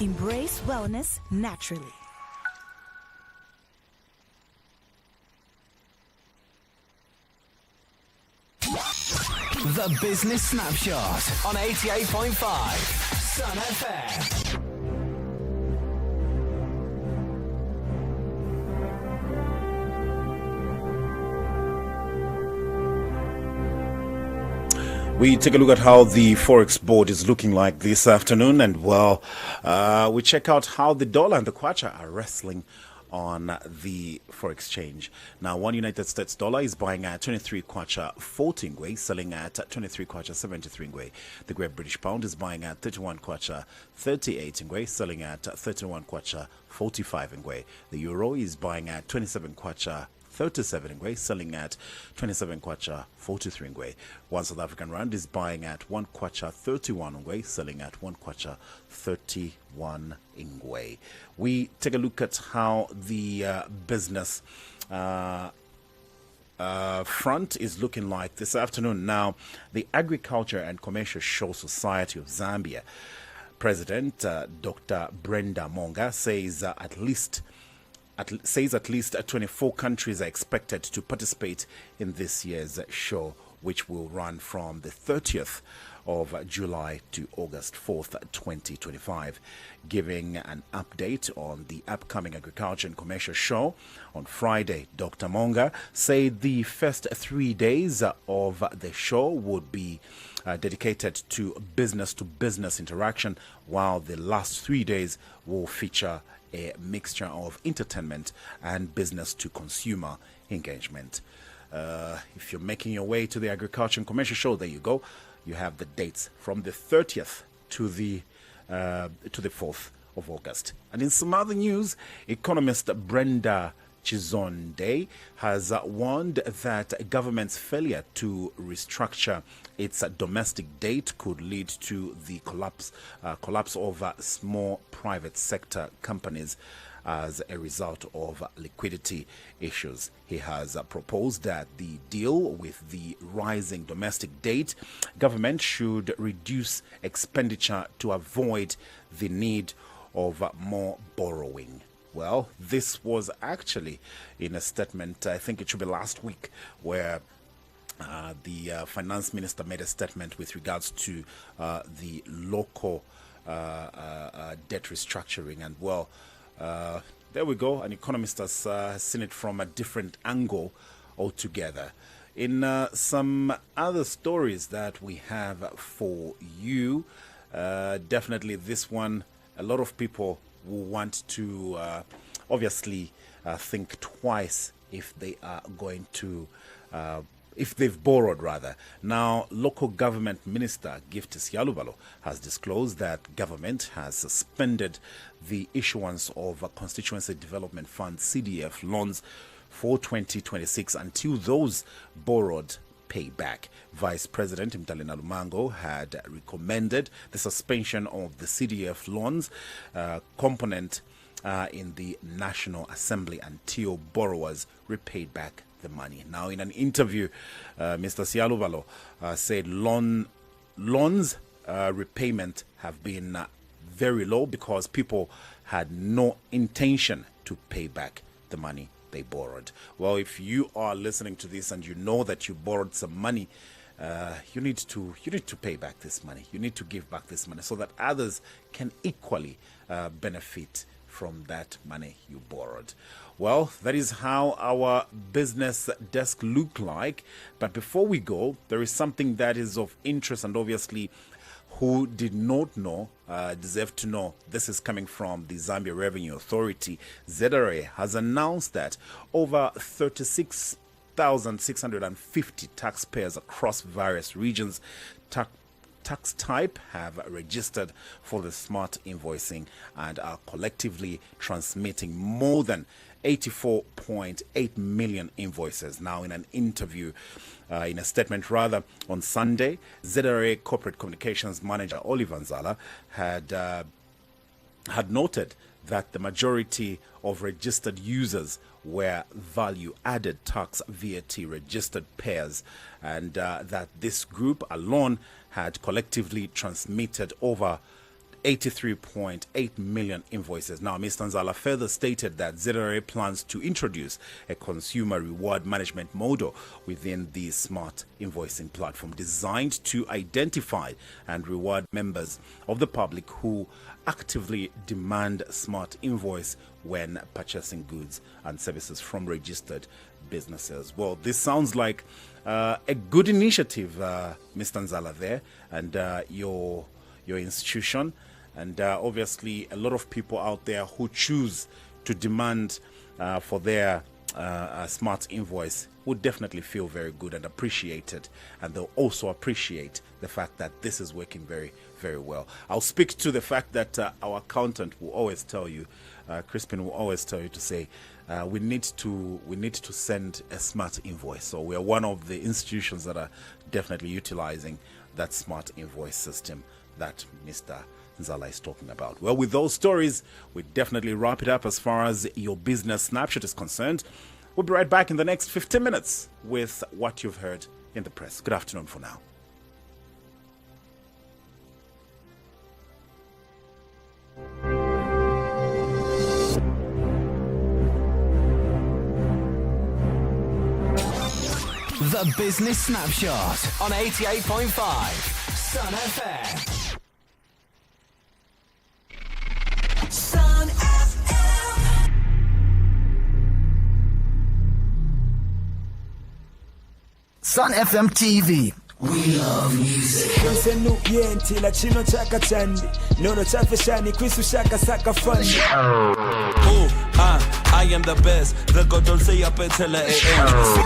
Embrace wellness naturally. The Business Snapshot on 88.5 Sun FM. We take a look at how the Forex board is looking like this afternoon, and we check out how the dollar and the kwacha are wrestling on the forex exchange. Now, one United States dollar is buying at 23 kwacha 14 ngwe, selling at 23 kwacha 73 ngwe. The Great British Pound is buying at 31 kwacha 38 ngwe, selling at 31 kwacha 45 ngwe. The euro is buying at 27 kwacha 37 ngwe, selling at 27 kwacha 43 ngwe. One South African rand is buying at 1 kwacha 31 ngwe, selling at 1 kwacha 31 ngwe. We take a look at how the business front is looking like this afternoon. Now, the Agriculture and Commercial Show Society of Zambia President Dr. Brenda Monga says at least 24 countries are expected to participate in this year's show, which will run from the 30th of July to August 4th, 2025. Giving an update on the upcoming Agriculture and Commercial Show on Friday, Dr. Monga said the first 3 days of the show would be dedicated to business interaction, while the last 3 days will feature a mixture of entertainment and business to consumer engagement. If you're making your way to the Agriculture and Commercial Show, there you go. You have the dates from the 30th to the 4th of August. And in some other news, economist Brenda Chizonde has warned that government's failure to restructure its domestic debt could lead to the collapse of small private sector companies as a result of liquidity issues. He has proposed that the deal with the rising domestic debt, government should reduce expenditure to avoid the need of more borrowing. Well, this was actually in a statement, I think it should be last week, where the finance minister made a statement with regards to the local debt restructuring. And there we go. An economist has seen it from a different angle altogether. In some other stories that we have for you, definitely this one, a lot of people will want to obviously think twice if they are going to if they've borrowed rather. Now, local government minister Gift Sialubalo has disclosed that government has suspended the issuance of a constituency development fund CDF loans for 2026 until those borrowed pay back. Vice President Mtalina Lumango had recommended the suspension of the CDF loans component in the National Assembly until borrowers repaid back the money. Now, in an interview, Mr. Sialubalo said loans repayment have been very low because people had no intention to pay back the money they borrowed. Well, if you are listening to this and you know that you borrowed some money, you need to pay back this money. You need to give back this money so that others can equally benefit from that money you borrowed. Well, that is how our business desk look like. But before we go, there is something that is of interest, and obviously who did not know deserve to know. This is coming from the Zambia Revenue Authority. ZRA has announced that over 36,650 taxpayers across various regions tax type have registered for the smart invoicing and are collectively transmitting more than 84.8 million invoices. Now, in an interview, in a statement rather, on Sunday, ZRA Corporate Communications Manager Oliver Nzala had noted that the majority of registered users were value-added tax VAT registered payers, and that this group alone had collectively transmitted over 83.8 million invoices. Now, Mr. Nzala further stated that ZRA plans to introduce a consumer reward management model within the smart invoicing platform designed to identify and reward members of the public who actively demand smart invoice when purchasing goods and services from registered businesses. Well, this sounds like a good initiative, Mr. Nzala there, and your institution, and obviously a lot of people out there who choose to demand for their smart invoice would definitely feel very good and appreciate it, and they'll also appreciate the fact that this is working very, very well. I'll speak to the fact that our accountant will always tell you, Crispin will always tell you to say, we need to send a smart invoice. So we are one of the institutions that are definitely utilizing that smart invoice system that Mr. Nzala is talking about. Well, with those stories, we definitely wrap it up as far as your business snapshot is concerned. We'll be right back in the next 15 minutes with what you've heard in the press. Good afternoon for now. The Business Snapshot on 88.5 Sun FM. Sun FM. Sun FM TV. We love music. Niente la chino chaka chandi nono chafeshani kwisu shaka saka funny. I am the best. The God don't say up until the AM.